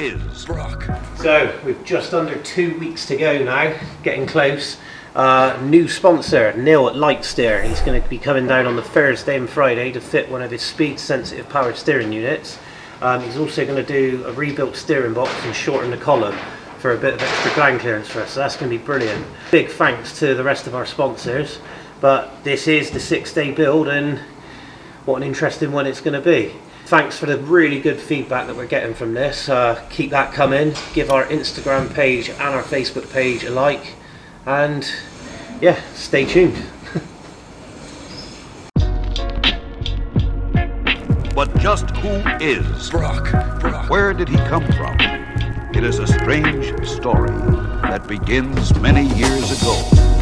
is Brock. So we've just under 2 weeks to go now, getting close. New sponsor, Neil at Lightsteer. He's going to be coming down on the Thursday and Friday to fit one of his speed sensitive powered steering units. He's also going to do a rebuilt steering box and shorten the column for a bit of extra ground clearance for us, so that's going to be brilliant. Big thanks to the rest of our sponsors, but this is the 6-day build and what an interesting one it's going to be. Thanks for the really good feedback that we're getting from this. Keep that coming. Give our Instagram page and our Facebook page a like, and yeah, stay tuned. But just who is Brock. Where did he come from? It is a strange story that begins many years ago.